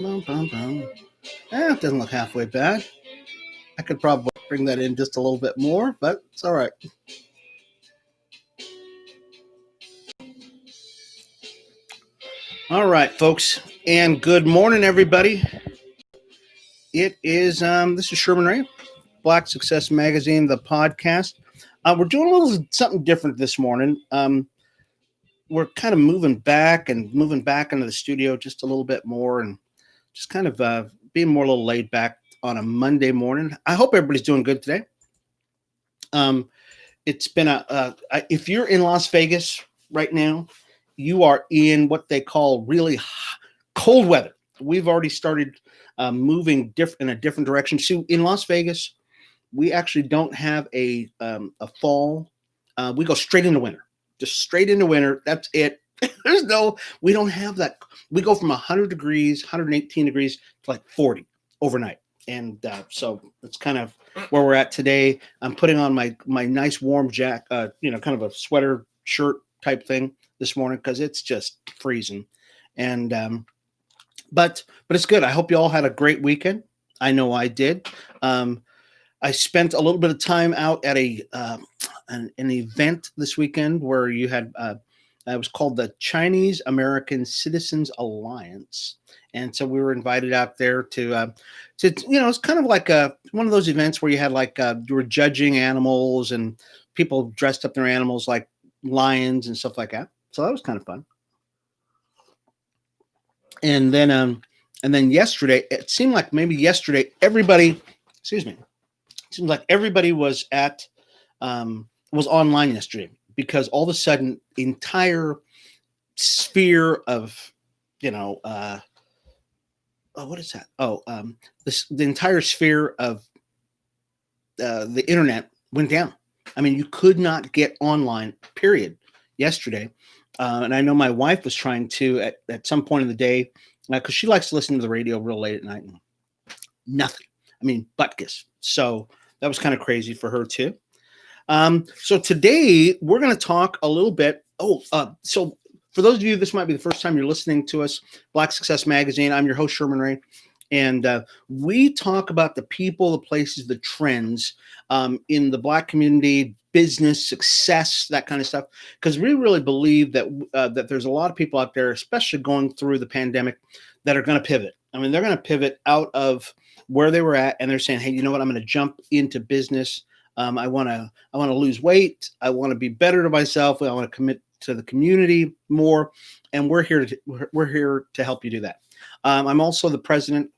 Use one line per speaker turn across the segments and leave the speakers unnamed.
Bum, bum, bum. It doesn't look halfway bad. I could probably bring that in just a little bit more, but it's all right. All right, folks, and good morning, everybody. It is this is Sherman Ray, Black Success Magazine, the podcast. We're doing a little something different this morning. We're kind of moving back into the studio just a little bit more, and just kind of being more a little laid back on a Monday morning. I hope everybody's doing good today. Um, it's been if you're in Las Vegas right now, you are in what they call really cold weather. We've already started moving in a different direction. So in Las Vegas, we actually don't have a fall. We go straight into winter, just straight into winter. That's it. We don't have that. We go from 100 degrees, 118 degrees to like 40 overnight. And so that's kind of where we're at today. I'm putting on my nice warm kind of a sweater shirt type thing this morning because it's just freezing. And but it's good. I hope you all had a great weekend. I know I did. I spent a little bit of time out at an event this weekend where you had it was called the Chinese American Citizens Alliance, and so we were invited out there to it's kind of like one of those events where you had you were judging animals and people dressed up their animals like lions and stuff like that. So that was kind of fun. And then yesterday, it seemed like maybe yesterday everybody, excuse me, it seemed like everybody was was online yesterday because all of a sudden the entire sphere of what is that? The entire sphere of the internet went down. I mean, you could not get online, period, yesterday. And I know my wife was trying to at some point in the day because she likes to listen to the radio real late at night. And nothing. I mean, butkus. So that was kind of crazy for her too. So today we're going to talk a little bit. So for those of you, this might be the first time you're listening to us, Black Success Magazine. I'm your host, Sherman Ray. And we talk about the people, the places, the trends in the Black community, business, success, that kind of stuff. Because we really believe that there's a lot of people out there, especially going through the pandemic, that are going to pivot. I mean, they're going to pivot out of where they were at, and they're saying, "Hey, you know what? I'm going to jump into business. I want to lose weight. I want to be better to myself. I want to commit to the community more, and we're here to help you do that." I'm also the president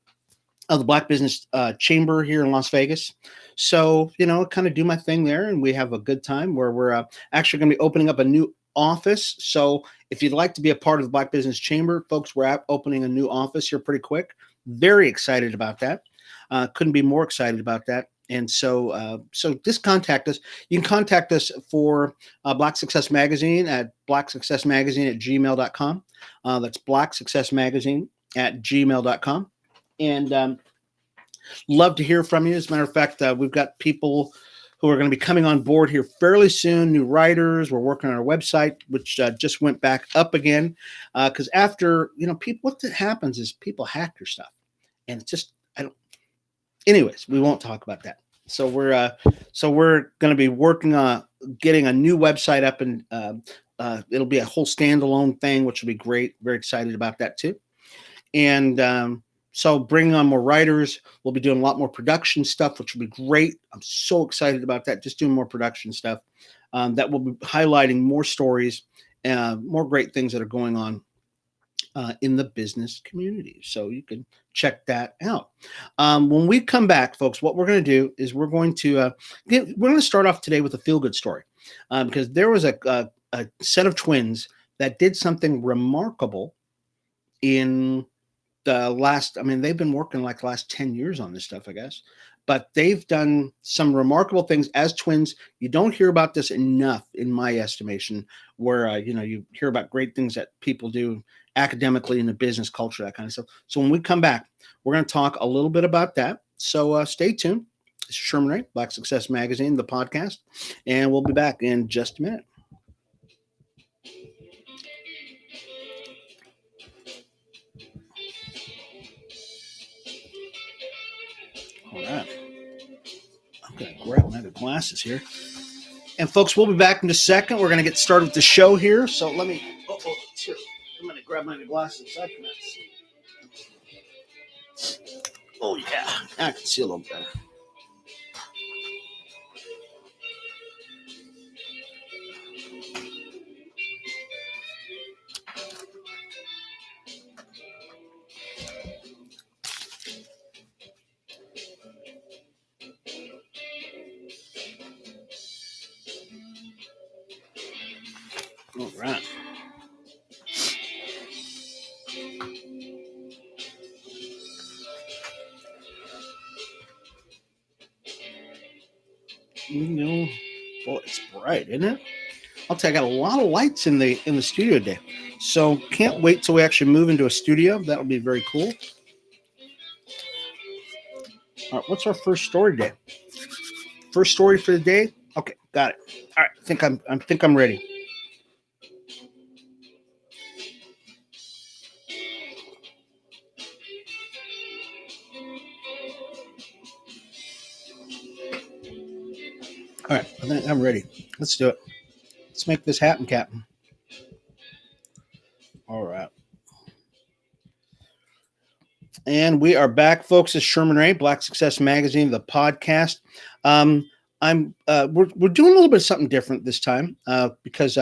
of the Black Business Chamber here in Las Vegas. So, kind of do my thing there, and we have a good time where we're actually going to be opening up a new office. So if you'd like to be a part of the Black Business Chamber, folks, we're opening a new office here pretty quick. Very excited about that. Couldn't be more excited about that. And so just contact us. You can contact us for Black Success Magazine at blacksuccessmagazine@gmail.com. That's blacksuccessmagazine@gmail.com. And love to hear from you. As a matter of fact, we've got people who are going to be coming on board here fairly soon, new writers. We're working on our website, which just went back up again. Because after, people, what happens is people hack your stuff. And it's just, anyways, we won't talk about that. So we're going to be working on getting a new website up, and it'll be a whole standalone thing, which will be great. Very excited about that too. And so bringing on more writers, we'll be doing a lot more production stuff, which will be great. I'm so excited about that. Just doing more production stuff that will be highlighting more stories, more great things that are going on in the business community. So you can check that out. When we come back, folks, what we're going to do is we're going to start off today with a feel-good story because there was a set of twins that did something remarkable in they've been working like the last 10 years on this stuff, I guess, but they've done some remarkable things as twins. You don't hear about this enough, in my estimation, where, you hear about great things that people do academically in the business culture, that kind of stuff. So when we come back, we're going to talk a little bit about that. So stay tuned. This is Sherman Ray, Black Success Magazine, the podcast, and we'll be back in just a minute. All right. I'm going to grab my other glasses here. And folks, we'll be back in a second. We're going to get started with the show here. So let me, it's here. I'm going to grab my other glasses. I cannot see. Oh, yeah. I can see a little better. All right. Boy, it's bright, isn't it? I'll tell you, I got a lot of lights in the studio today. So can't wait till we actually move into a studio. That'll be very cool. All right, what's our first story today? First story for the day? Okay, got it. All right, I think I'm ready. All right, I think I'm ready. Let's do it. Let's make this happen, Captain. All right. And we are back, folks. It's Sherman Ray, Black Success Magazine, the podcast. We're doing a little bit of something different this time because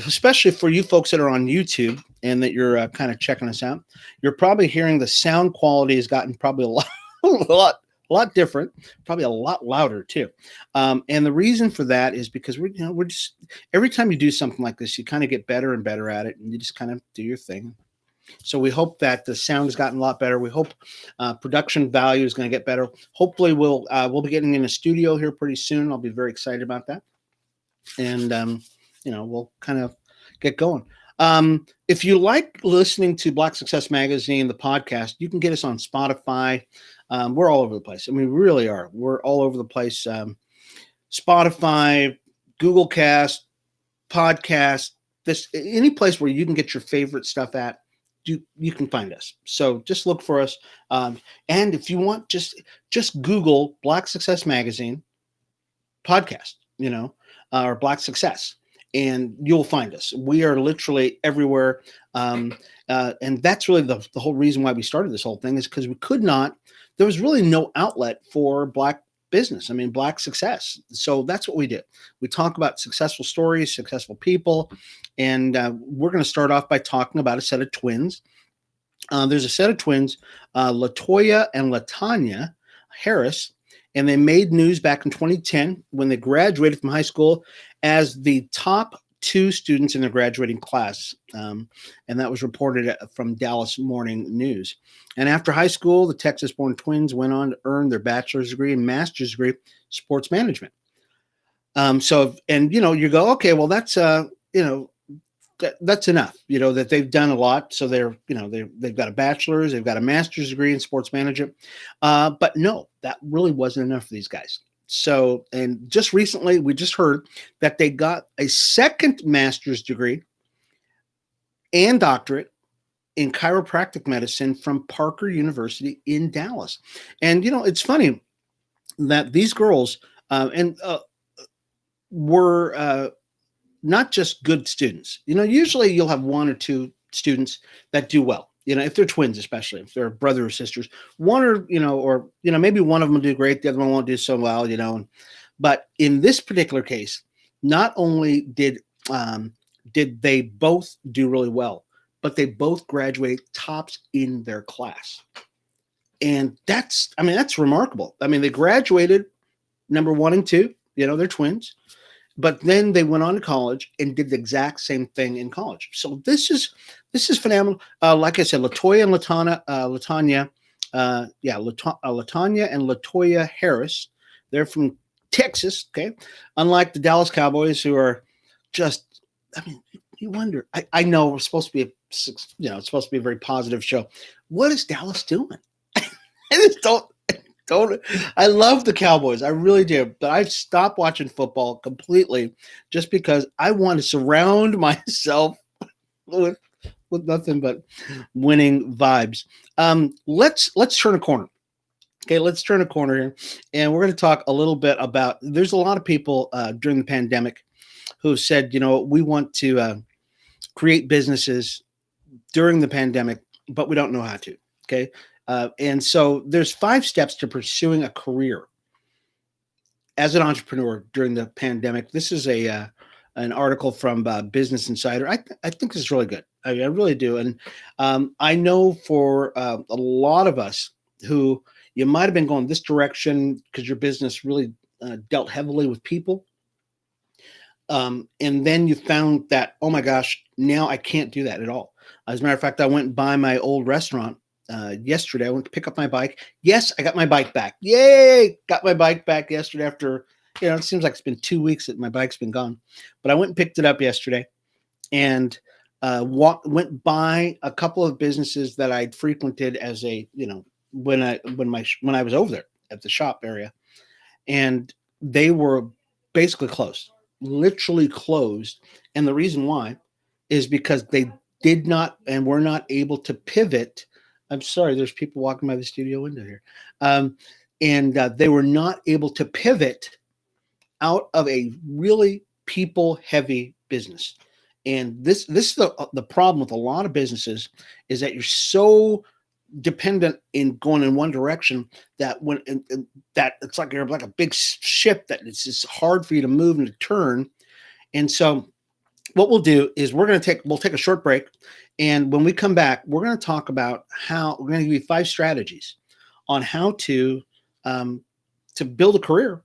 especially for you folks that are on YouTube and that you're kind of checking us out, you're probably hearing the sound quality has gotten probably a lot different, probably a lot louder too. And the reason for that is because we're just every time you do something like this, you kind of get better and better at it, and you just kind of do your thing. So we hope that the sound has gotten a lot better. We hope production value is going to get better. Hopefully, we'll be getting in a studio here pretty soon. I'll be very excited about that, and we'll kind of get going. If you like listening to Black Success Magazine, the podcast, you can get us on Spotify. We're all over the place. I mean, we really are. We're all over the place. Spotify, Google Cast, podcast, any place where you can get your favorite stuff at. You can find us. So just look for us. And if you want, just Google Black Success Magazine podcast, or Black Success, and you'll find us. We are literally everywhere. And that's really the whole reason why we started this whole thing is because there was really no outlet for Black business. I mean, Black success. So that's what we do. We talk about successful stories, successful people. And we're going to start off by talking about a set of twins. There's a set of twins, Latoya and Latanya Harris, and they made news back in 2010 when they graduated from high school as the top 2 students in their graduating class. And that was reported from Dallas Morning News. And after high school, the Texas-born twins went on to earn their bachelor's degree and master's degree, sports management. You go, okay, well, that's that's enough, that they've done a lot. So they've got a bachelor's, they've got a master's degree in sports management. But no, that really wasn't enough for these guys. So, and just recently, we just heard that they got a second master's degree and doctorate in chiropractic medicine from Parker University in Dallas. And, it's funny that these girls were not just good students. Usually you'll have 1 or 2 students that do well. If they're twins, especially if they're brother or sisters, one or maybe one of them will do great, the other one won't do so well, But in this particular case, not only did they both do really well, but they both graduate tops in their class. And that's remarkable. I mean, they graduated number 1 and 2, they're twins. But then they went on to college and did the exact same thing in college. So this is phenomenal. Like I said, Latoya and Latanya and Latoya Harris. They're from Texas. Okay, unlike the Dallas Cowboys, who are just. You wonder. I know we're supposed to be it's supposed to be a very positive show. What is Dallas doing? I just don't. I love the Cowboys. I really do. But I've stopped watching football completely just because I want to surround myself with nothing but winning vibes. Let's turn a corner. Okay, let's turn a corner here, and we're going to talk a little bit about. There's a lot of people during the pandemic who said, we want to create businesses during the pandemic, but we don't know how to. Okay, and so there's 5 steps to pursuing a career as an entrepreneur during the pandemic. This is a an article from Business Insider. I think this is really good. I really do, and I know for a lot of us who you might have been going this direction because your business really dealt heavily with people, and then you found that, oh my gosh, now I can't do that at all. As a matter of fact, I went by my old restaurant yesterday. I went to pick up my bike. Yes, I got my bike back. Yay! Got my bike back yesterday after, it seems like it's been 2 weeks that my bike's been gone. But I went and picked it up yesterday and went by a couple of businesses that I'd frequented as a, when I was over there at the shop area, and they were basically closed, literally closed. And the reason why is because they did not and were not able to pivot. I'm sorry, there's people walking by the studio window here. And they were not able to pivot out of a really people heavy business. And this is the problem with a lot of businesses, is that you're so dependent in going in one direction that that it's like you're like a big ship that it's just hard for you to move and to turn. And so what we'll do is we'll take a short break, and when we come back, we're going to talk about how we're going to give you 5 strategies on how to build a career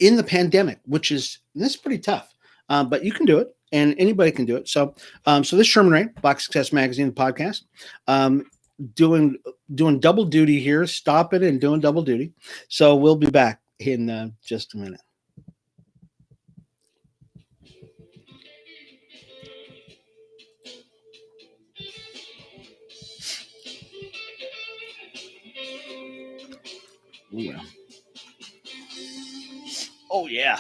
in the pandemic, which is pretty tough, but you can do it, and anybody can do it. So this is Sherman Ray, Black Success Magazine, the podcast. Doing double duty here, stopping and doing double duty. So we'll be back in just a minute. Oh, yeah. Oh yeah.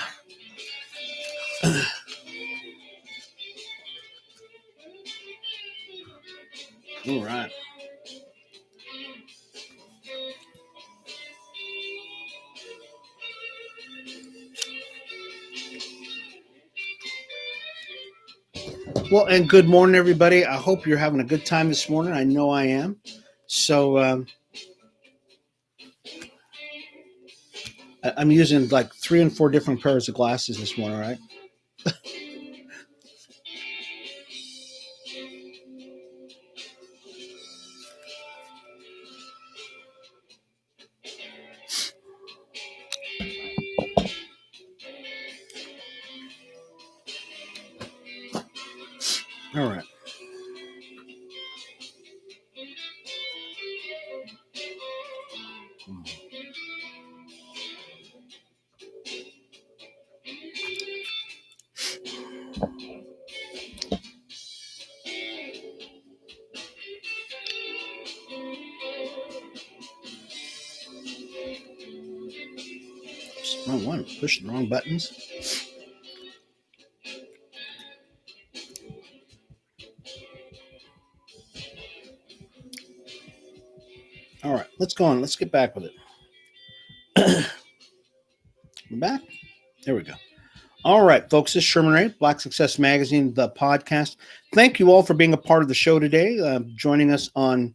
All right. Well, and good morning, everybody. I hope you're having a good time this morning. I know I am. So I'm using like 3 and 4 different pairs of glasses this morning, right? All right. Wrong one. Pushing the wrong buttons. All right. Let's go on. Let's get back with it. We're back. There we go. All right, folks, this is Sherman Ray, Black Success Magazine, the podcast. Thank you all for being a part of the show today, joining us on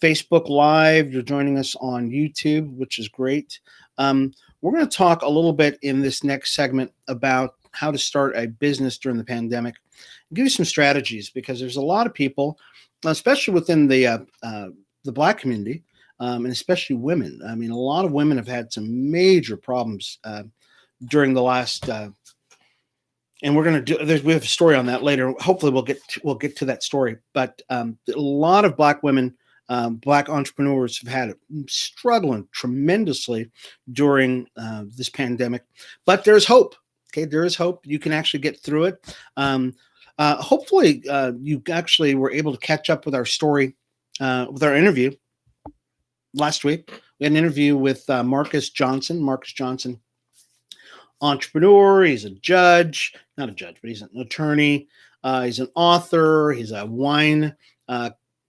Facebook Live. You're joining us on YouTube, which is great. We're going to talk a little bit in this next segment about how to start a business during the pandemic. I'll give you some strategies, because there's a lot of people, especially within the Black community, and especially women. I mean, a lot of women have had some major problems during the last and we're going to do. We have a story on that later. Hopefully, we'll get to that story. But a lot of Black women, Black entrepreneurs, have had struggling tremendously during this pandemic. But there's hope. Okay, there is hope. You can actually get through it. Hopefully, you actually were able to catch up with our story, with our interview last week. We had an interview with Marcus Johnson. Marcus Johnson, entrepreneur. He's a judge, not a judge, but he's an attorney. He's an author. He's a wine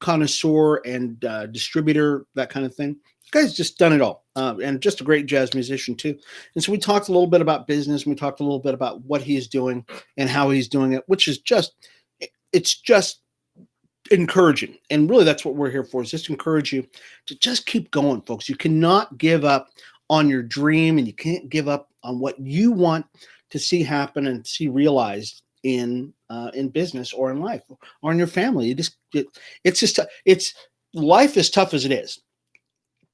connoisseur and distributor, that kind of thing. The guy's just done it all, and just a great jazz musician too. And so we talked a little bit about business. We talked a little bit about what he's doing and how he's doing it, which is it's just encouraging. And really, that's what we're here for, is just encourage you to just keep going, folks. You cannot give up on your dream, and you can't give up on what you want to see happen and see realized in business or in life or in your family. It's life is tough as it is.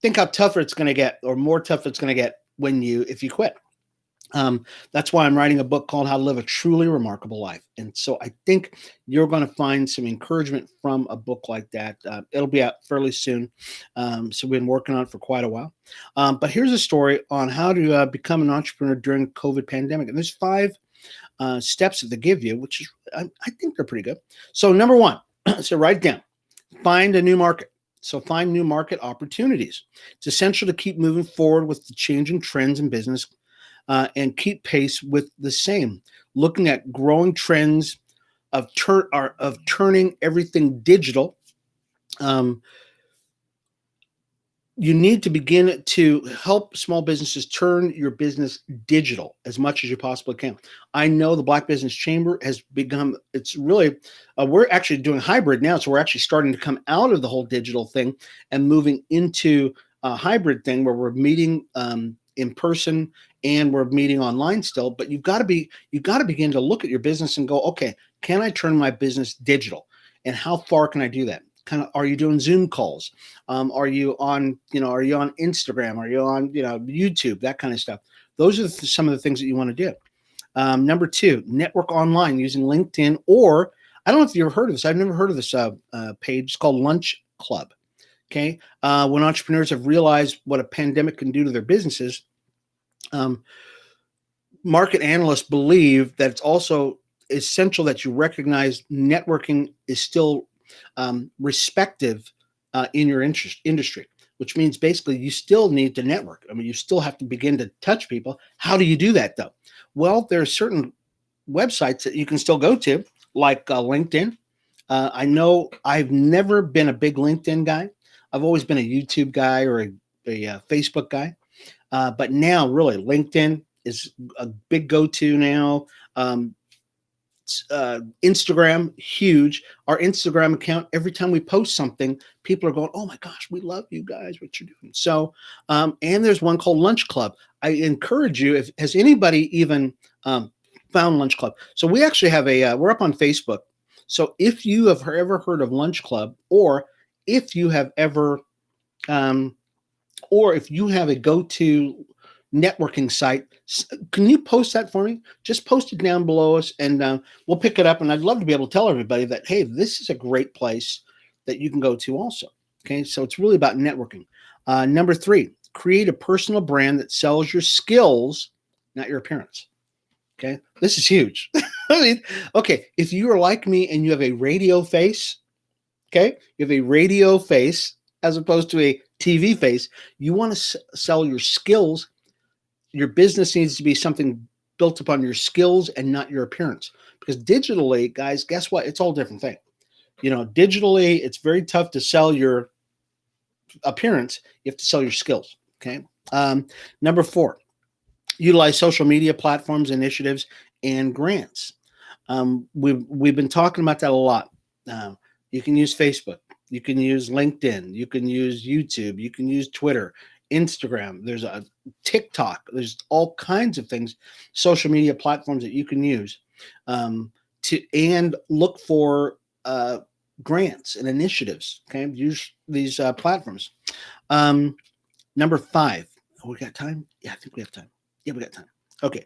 Think how tougher it's going to get, or more tough it's going to get if you quit. That's why I'm writing a book called How to Live a Truly Remarkable Life. And so I think you're going to find some encouragement from a book like that. It'll be out fairly soon. So we've been working on it for quite a while. But here's a story on how to become an entrepreneur during the COVID pandemic. And there's 5 steps that they give you, which is, I think they're pretty good. So number 1, so write it down, find a new market. So find new market opportunities. It's essential to keep moving forward with the changing trends in business and keep pace with the same. Looking at growing trends of turning everything digital. You need to begin to help small businesses turn your business digital as much as you possibly can. I know the Black Business Chamber has become, it's really, we're actually doing hybrid now. So we're actually starting to come out of the whole digital thing and moving into a hybrid thing where we're meeting in person and we're meeting online still. But you've got to begin to look at your business and go, okay, can I turn my business digital? And how far can I do that? Kind of, are you doing Zoom calls? Are you on Instagram? Are you on, YouTube, that kind of stuff? Those are some of the things that you want to do. Number 2, network online using LinkedIn, or I don't know if you've ever heard of this. I've never heard of this page. It's called Lunch Club. Okay. When entrepreneurs have realized what a pandemic can do to their businesses, market analysts believe that it's also essential that you recognize networking is still respective in your industry, which means basically you still need to network. I mean, you still have to begin to touch people. How do you do that though? Well, there are certain websites that you can still go to, like LinkedIn. I know I've never been a big LinkedIn guy. I've always been a YouTube guy or a Facebook guy. But now really LinkedIn is a big go-to now. Instagram, huge. Our Instagram account, every time we post something, people are going, oh my gosh, we love you guys, what you're doing. So, and there's one called Lunch Club. I encourage you, has anybody even found Lunch Club? So we actually have we're up on Facebook. So if you have ever heard of Lunch Club, or if you have ever, or if you have a go-to networking site, can you post that for me? Just post it down below us, and we'll pick it up. And I'd love to be able to tell everybody that, hey, this is a great place that you can go to also. Okay, so it's really about networking. Number 3, create a personal brand that sells your skills, not your appearance. Okay, this is huge. I mean, okay, if you are like me and you have a radio face, okay, you have a radio face as opposed to a TV face, you want to sell your skills. Your business needs to be something built upon your skills and not your appearance. Because digitally, guys, guess what? It's all a different thing. Digitally, it's very tough to sell your appearance. You have to sell your skills. Okay. Number 4, utilize social media platforms, initiatives, and grants. We've been talking about that a lot. You can use Facebook. You can use LinkedIn. You can use YouTube. You can use Twitter, Instagram. There's a TikTok. There's all kinds of things, social media platforms that you can use and look for grants and initiatives. Okay, use these platforms. Number 5. Oh, we got time? Yeah, I think we have time. Yeah, we got time. Okay.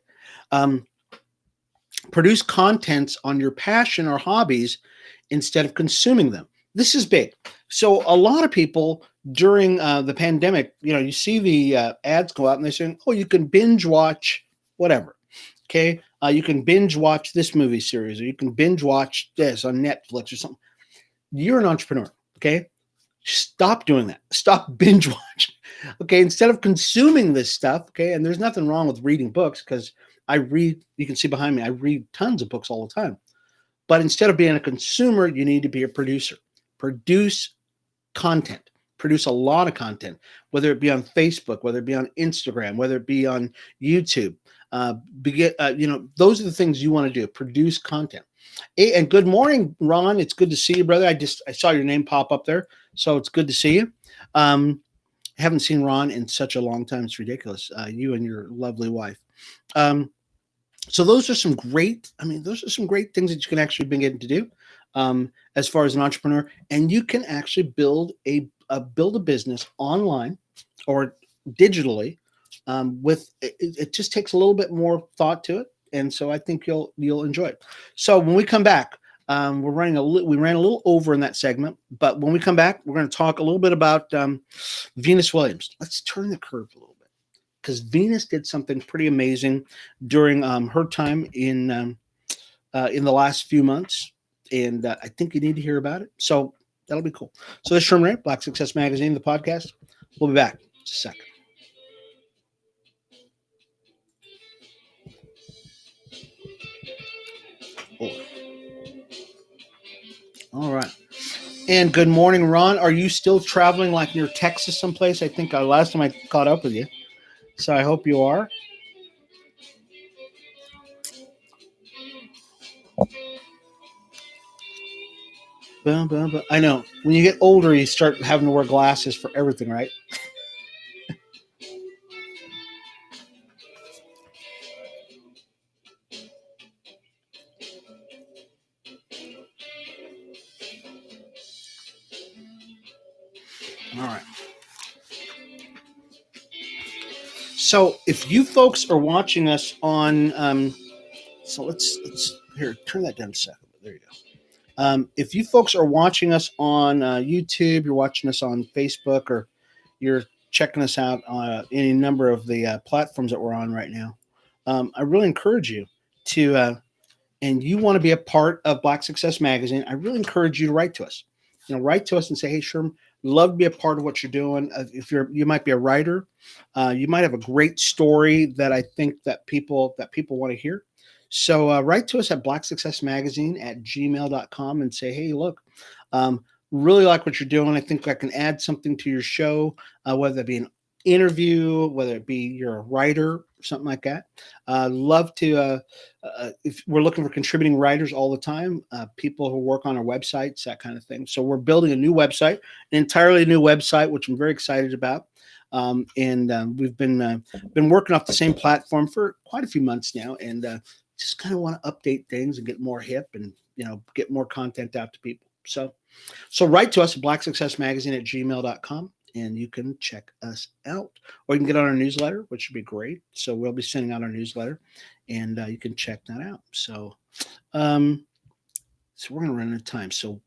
Produce contents on your passion or hobbies instead of consuming them. This is big. So a lot of people during the pandemic, you see the ads go out and they're saying, oh, you can binge watch whatever. Okay. You can binge watch this movie series, or you can binge watch this on Netflix or something. You're an entrepreneur. Okay. Stop doing that. Stop binge watching. Okay. Instead of consuming this stuff. Okay. And there's nothing wrong with reading books, because I read, you can see behind me, I read tons of books all the time. But instead of being a consumer, you need to be a producer. Produce content. Produce a lot of content, whether it be on Facebook, whether it be on Instagram, whether it be on YouTube. Those are the things you want to do. Produce content. Hey, and good morning, Ron. It's good to see you, brother. I saw your name pop up there, so it's good to see you. Haven't seen Ron in such a long time. It's ridiculous. You and your lovely wife. So those are some great. Those are some great things that you can actually begin to do as far as an entrepreneur, and you can actually build a business online or digitally. It just takes a little bit more thought to it, and so I think you'll enjoy it. So when we come back, we ran a little over in that segment, but when we come back, we're going to talk a little bit about Venus Williams. Let's turn the curve a little bit, because Venus did something pretty amazing during her time in the last few months, and I think you need to hear about it. So that'll be cool. So this is Sherman Ray, Black Success Magazine, the podcast. We'll be back in just a second. All right. And good morning, Ron. Are you still traveling like near Texas someplace? I think last time I caught up with you. So I hope you are. I know. When you get older, you start having to wear glasses for everything, right? All right. So if you folks are watching us on, so let's here, turn that down a second. There you go. If you folks are watching us on YouTube, you're watching us on Facebook, or you're checking us out on any number of the platforms that we're on right now, I really encourage you to, and you want to be a part of Black Success Magazine, I really encourage you to write to us. Write to us and say, hey, Sherm, love to be a part of what you're doing. If you might be a writer, you might have a great story that I think that people want to hear. So write to us at blacksuccessmagazine@gmail.com and say, hey, look, really like what you're doing. I think I can add something to your show, whether it be an interview, whether it be you're a writer, something like that. Love to, if we're looking for contributing writers all the time, people who work on our websites, that kind of thing. So we're building a new website, an entirely new website, which I'm very excited about. We've been working off the same platform for quite a few months now, and just kind of want to update things and get more hip and get more content out to people. So write to us at blacksuccessmagazine@gmail.com. And you can check us out, or you can get on our newsletter, which would be great. So we'll be sending out our newsletter, and you can check that out. So, we're going to run out of time. So,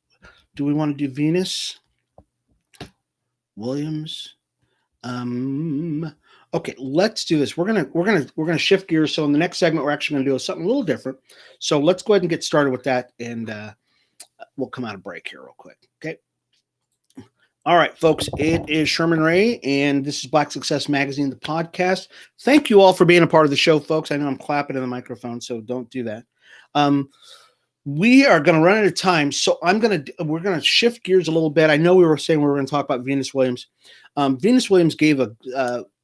do we want to do Venus Williams? Okay, let's do this. We're gonna shift gears. So in the next segment, we're actually going to do something a little different. So let's go ahead and get started with that, and we'll come out of break here real quick. Okay. All right, folks, it is Sherman Ray, and this is Black Success Magazine, the podcast. Thank you all for being a part of the show, folks. I know I'm clapping in the microphone, so don't do that. We are going to run out of time, so we're going to shift gears a little bit. I know we were saying we were going to talk about Venus Williams. Venus Williams gave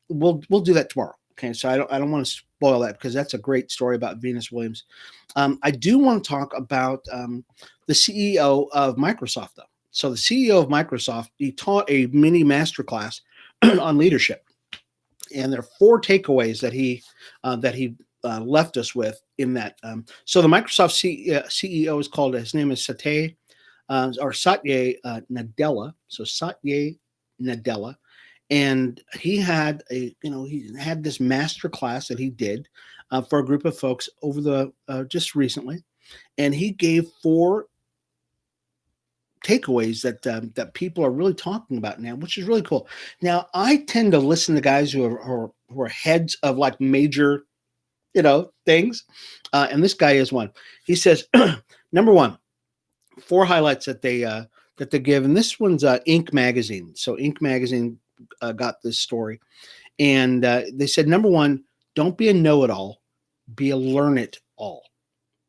we'll do that tomorrow. Okay, so I don't want to spoil that, because that's a great story about Venus Williams. I do want to talk about the CEO of Microsoft, though. So the CEO of Microsoft, he taught a mini masterclass on leadership, and there are 4 takeaways that he left us with in that. So the Microsoft CEO is called, his name is Satya Nadella. So Satya Nadella, and he had this masterclass that he did for a group of folks over just recently, and he gave 4 takeaways that people are really talking about now, which is really cool. Now, I tend to listen to guys who are heads of like major, things, and this guy is one. He says, number 1, 4 highlights that they give, and this one's Inc. magazine. So Inc. magazine got this story, and they said, number 1, don't be a know-it-all, be a learn-it-all.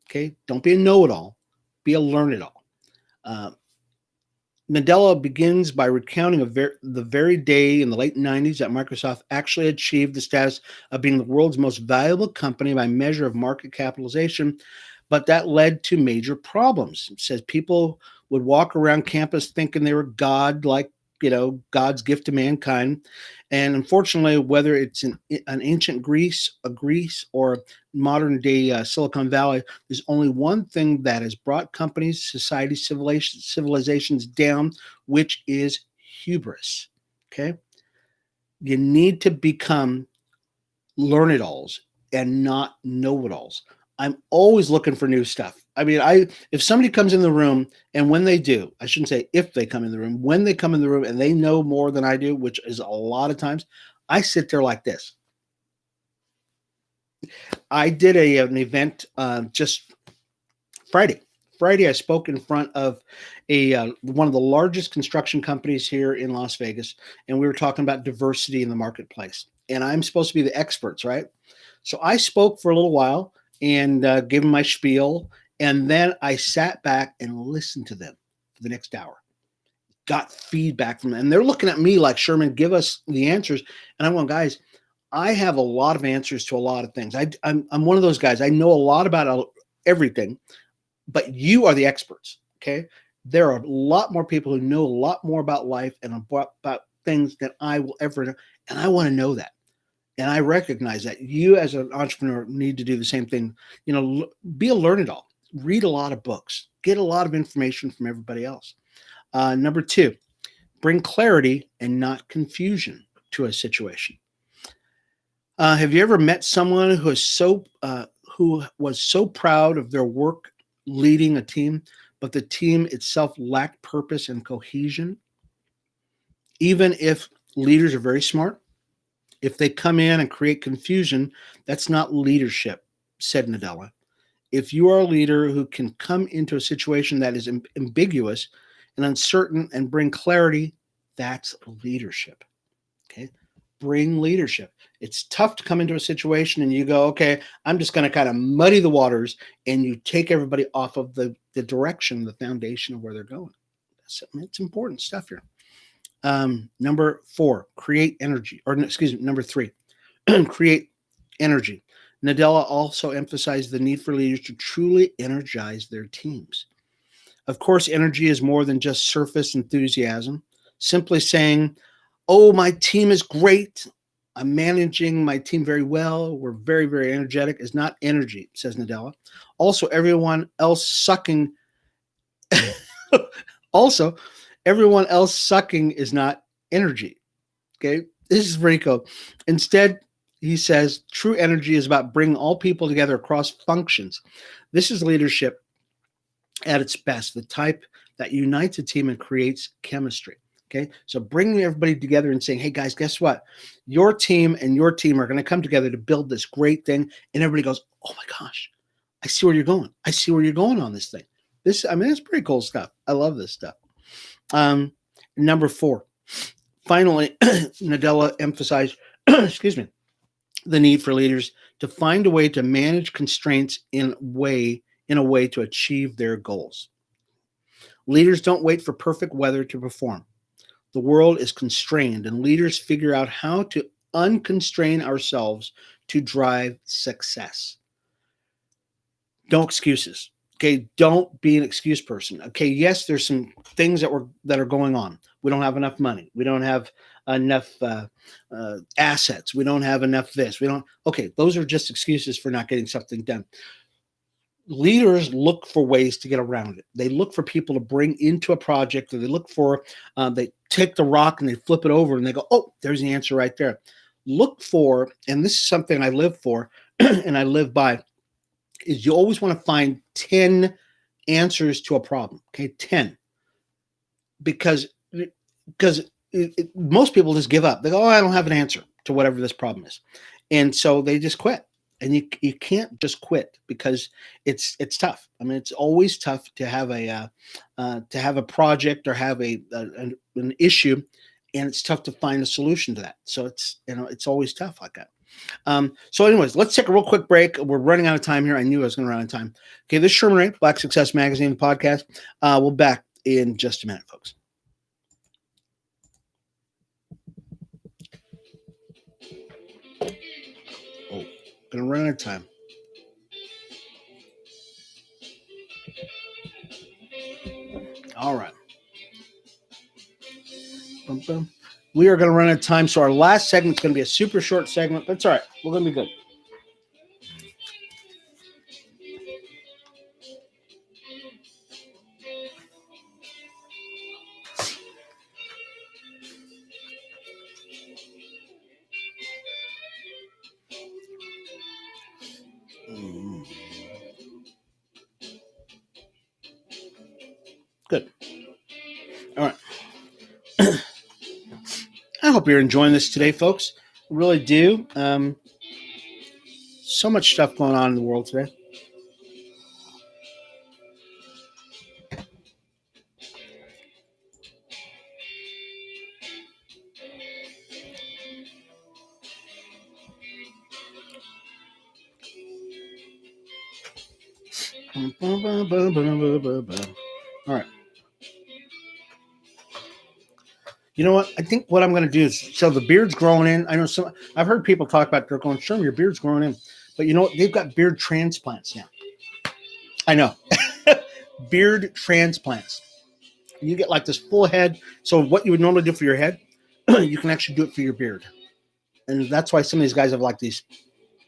Okay, don't be a know-it-all, be a learn-it-all. Nadella begins by recounting the very day in the late 90s that Microsoft actually achieved the status of being the world's most valuable company by measure of market capitalization, but that led to major problems. It says people would walk around campus thinking they were God, like, God's gift to mankind. And unfortunately, whether it's an ancient Greece, or modern day Silicon Valley, there's only one thing that has brought companies, societies, civilizations down, which is hubris. Okay. You need to become learn-it-alls and not know-it-alls. I'm always looking for new stuff. I mean, if somebody comes in the room, and when they do, I shouldn't say if they come in the room, when they come in the room and they know more than I do, which is a lot of times, I sit there like this. I did an event just Friday. I spoke in front of one of the largest construction companies here in Las Vegas, and we were talking about diversity in the marketplace. And I'm supposed to be the experts, right? So I spoke for a little while and gave them my spiel, and then I sat back and listened to them for the next hour. Got feedback from them, and they're looking at me like, Sherman, give us the answers. And I'm going, guys, I have a lot of answers to a lot of things. I'm one of those guys. I know a lot about everything, but you are the experts. Okay. There are a lot more people who know a lot more about life and about things than I will ever know. And I want to know that. And I recognize that you as an entrepreneur need to do the same thing. Be a learn-it-all, read a lot of books, get a lot of information from everybody else. Number 2, bring clarity and not confusion to a situation. Have you ever met someone who was so proud of their work leading a team, but the team itself lacked purpose and cohesion? Even if leaders are very smart, if they come in and create confusion, that's not leadership, said Nadella. If you are a leader who can come into a situation that is ambiguous and uncertain and bring clarity, that's leadership. Okay. Bring leadership. It's tough to come into a situation and you go, okay, I'm just going to kind of muddy the waters, and you take everybody off of the direction, the foundation of where they're going. It's important stuff here. Number 4, create energy, number 3, create energy. Nadella also emphasized the need for leaders to truly energize their teams. Of course, energy is more than just surface enthusiasm. Simply saying, oh, my team is great, I'm managing my team very well, we're very, very energetic, is not energy, says Nadella. Also, everyone else sucking is not energy. Okay, this is pretty cool. Instead, he says, true energy is about bringing all people together across functions. This is leadership at its best, the type that unites a team and creates chemistry. Okay, so bringing everybody together and saying, hey guys, guess what? Your team and your team are going to come together to build this great thing. And everybody goes, oh my gosh, I see where you're going. I see where you're going on this thing. It's pretty cool stuff. I love this stuff. Number 4, finally, Nadella emphasized, the need for leaders to find a way to manage constraints in a way to achieve their goals. Leaders don't wait for perfect weather to perform. The world is constrained, and leaders figure out how to unconstrain ourselves to drive success. No excuses. Okay, don't be an excuse person. Okay, yes, there's some things that are going on. We don't have enough money. We don't have enough assets. We don't have enough this. Okay, those are just excuses for not getting something done. Leaders look for ways to get around it. They look for people to bring into a project, or they look for, they take the rock and they flip it over and they go, oh, there's the answer right there. Look for, and this is something I live for and I live by, is you always want to find 10 answers to a problem. Okay, 10. Because most people just give up. They go, oh, I don't have an answer to whatever this problem is. And so they just quit. And you can't just quit, because it's tough. I mean, it's always tough to have a project or have an issue, and it's tough to find a solution to that. So it's always tough like that. So anyways, let's take a real quick break. We're running out of time here. I knew I was going to run out of time. Okay, this is Sherman Ray, Black Success Magazine podcast. We'll be back in just a minute, folks. Gonna run out of time. All right. Bum, bum. We are going to run out of time, so our last segment is going to be a super short segment. That's all right. We're going to be good. Good. All right. I hope you're enjoying this today, folks. I really do. So much stuff going on in the world today. All right. You know what? I think what I'm going to do is, so the beard's growing in. I know I've heard people talk about, they're going, Sherm, your beard's growing in. But you know what? They've got beard transplants now. I know. Beard transplants. You get like this full head. So what you would normally do for your head, you can actually do it for your beard. And that's why some of these guys have like these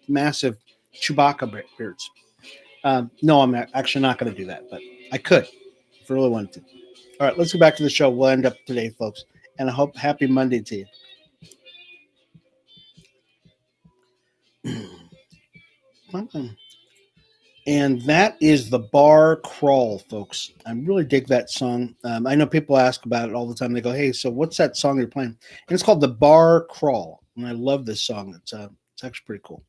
massive Chewbacca beards. No, I'm actually not going to do that, but I could if I really wanted to. All right, let's go back to the show. We'll end up today, folks. And I hope happy Monday to you. And that is the Bar Crawl, folks. I really dig that song. I know people ask about it all the time. They go, hey, so what's that song you're playing? And it's called the Bar Crawl. And I love this song. It's actually pretty cool.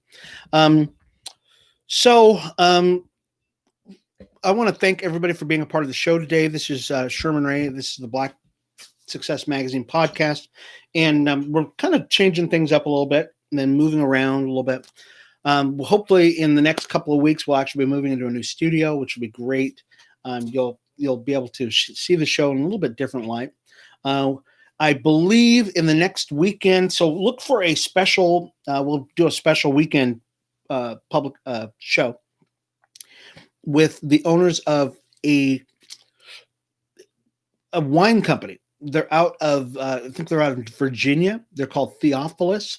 So I want to thank everybody for being a part of the show today. This is Sherman Ray. This is the Black Success Magazine podcast. And we're kind of changing things up a little bit and then moving around a little bit. Hopefully in the next couple of weeks, we'll actually be moving into a new studio, which will be great. You'll be able to see the show in a little bit different light. I believe in the next weekend. So look for a special, we'll do a special weekend public show with the owners of a wine company. They're out of, I think they're out of Virginia. They're called Theophilus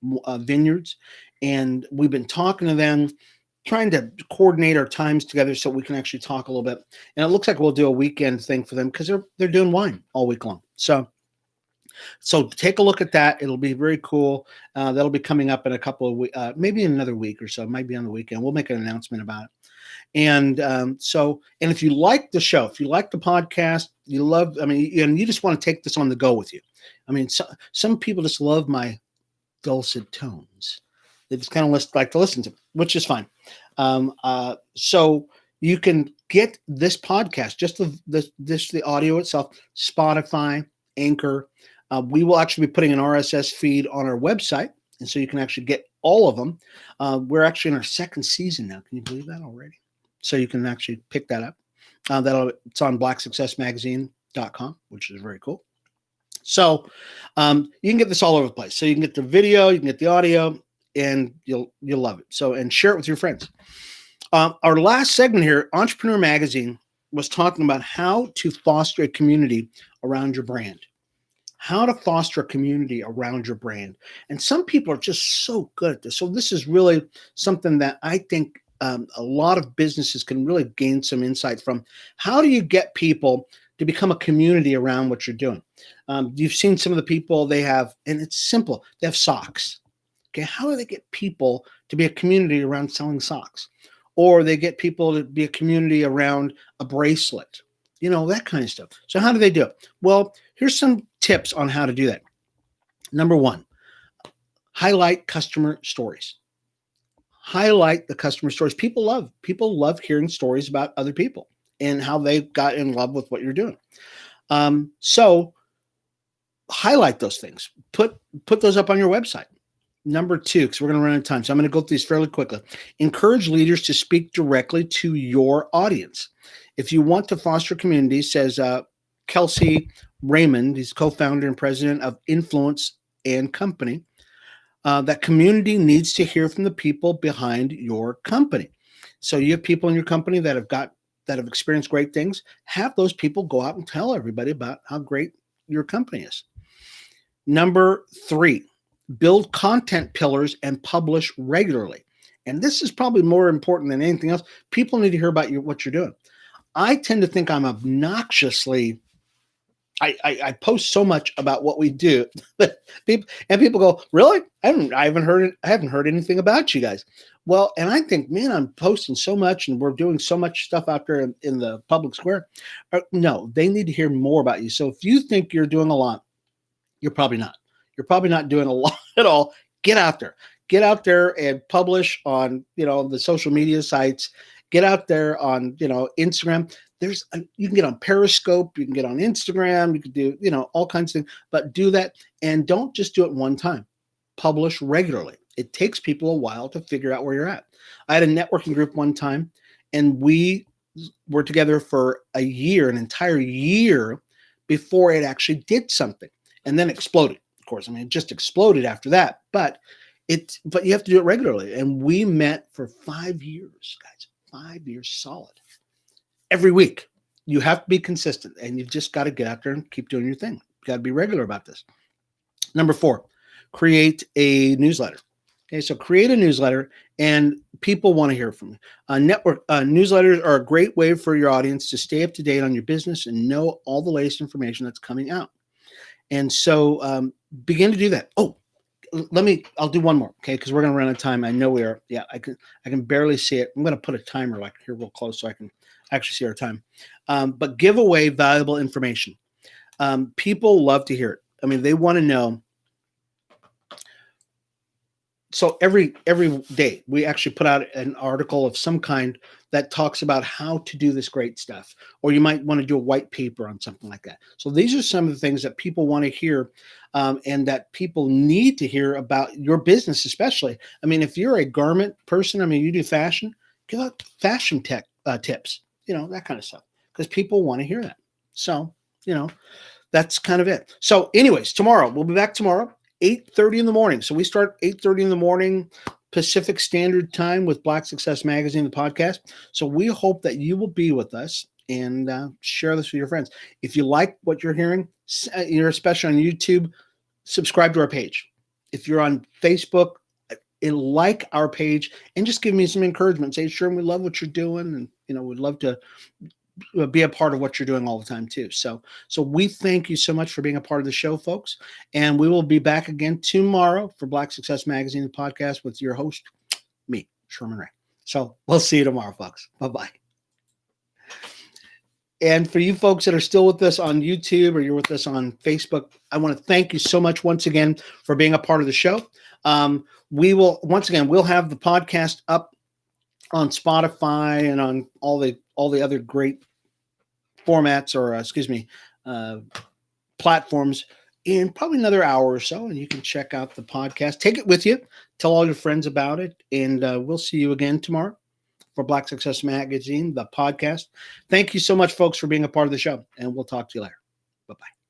Vineyards. And we've been talking to them, trying to coordinate our times together so we can actually talk a little bit. And it looks like we'll do a weekend thing for them because they're doing wine all week long. So take a look at that. It'll be very cool. That'll be coming up in a couple of weeks, maybe in another week or so. It might be on the weekend. We'll make an announcement about it. And and if you like the show, if you like the podcast, and you just want to take this on the go with you. I mean, some people just love my dulcet tones. They just kind of like to listen to me, which is fine. So you can get this podcast, just the audio itself, Spotify, Anchor. We will actually be putting an RSS feed on our website, and so you can actually get all of them. We're actually in our second season now. Can you believe that already? So you can actually pick that up. It's on blacksuccessmagazine.com, which is very cool. So you can get this all over the place. So you can get the video, you can get the audio, and you'll love it. So, and share it with your friends. Our last segment here, Entrepreneur Magazine, was talking about how to foster a community around your brand. How to foster a community around your brand. And some people are just so good at this. So this is really something that I think a lot of businesses can really gain some insight from. How do you get people to become a community around what you're doing? You've seen some of the people they have, and it's simple. They have socks. Okay, how do they get people to be a community around selling socks? Or they get people to be a community around a bracelet, that kind of stuff. So how do they do it? Well, here's some tips on how to do that. Number one, highlight customer stories. Highlight the customer stories. People love hearing stories about other people and how they got in love with what you're doing. So highlight those things. Put those up on your website. Number two, because we're going to run out of time, so I'm going to go through these fairly quickly. Encourage leaders to speak directly to your audience. If you want to foster community, says Kelsey Raymond, he's co-founder and president of Influence and Company. That community needs to hear from the people behind your company. So you have people in your company that have experienced great things. Have those people go out and tell everybody about how great your company is. Number 3, build content pillars and publish regularly. And this is probably more important than anything else. People need to hear about what you're doing. I tend to think I'm obnoxiously. I post so much about what we do that people go, really? I haven't heard anything about you guys. Well, and I think, man, I'm posting so much and we're doing so much stuff out there in the public square. No, they need to hear more about you. So if you think you're doing a lot, you're probably not. You're probably not doing a lot at all. Get out there. Get out there and publish on, the social media sites. Get out there on, Instagram. You can get on Periscope, you can get on Instagram, you can do, all kinds of things, but do that. And don't just do it one time. Publish regularly. It takes people a while to figure out where you're at. I had a networking group one time, and we were together for an entire year before it actually did something, and then exploded. Of course, it just exploded after that, but you have to do it regularly. And we met for 5 years, guys, 5 years solid. Every week. You have to be consistent, and you've just got to get out there and keep doing your thing. You got to be regular about this. Number 4, create a newsletter. Okay, so create a newsletter, and people want to hear from you. Newsletters are a great way for your audience to stay up to date on your business and know all the latest information that's coming out. And so begin to do that. Oh, I'll do one more, okay? Because we're going to run out of time. I know we are. Yeah, I can barely see it. I'm going to put a timer here real close so I can actually see our time. But give away valuable information. People love to hear it. They want to know. So every day we actually put out an article of some kind that talks about how to do this great stuff, or you might want to do a white paper on something like that. So these are some of the things that people want to hear, and that people need to hear about your business, especially. If you're a garment person, you do fashion, give out fashion tech tips, that kind of stuff, because people want to hear that. So, that's kind of it. So anyways, tomorrow, we'll be back tomorrow, 8:30 in the morning. So we start 8:30 in the morning Pacific Standard Time with Black Success Magazine, the podcast. So we hope that you will be with us and share this with your friends. If you like what you're hearing, you're especially on YouTube, subscribe to our page. If you're on Facebook, like our page and just give me some encouragement. Say, Sherman, we love what you're doing, and we'd love to be a part of what you're doing all the time too. So we thank you so much for being a part of the show, folks. And we will be back again tomorrow for Black Success Magazine, the podcast, with your host, me, Sherman Ray. So we'll see you tomorrow, folks. Bye-bye. And for you folks that are still with us on YouTube or you're with us on Facebook, I want to thank you so much once again for being a part of the show. We'll have the podcast up on Spotify and on all the other great formats or platforms in probably another hour or so, and you can check out the podcast. Take it with you. Tell all your friends about it, and we'll see you again tomorrow for Black Success Magazine, the podcast. Thank you so much, folks, for being a part of the show, and we'll talk to you later. Bye-bye.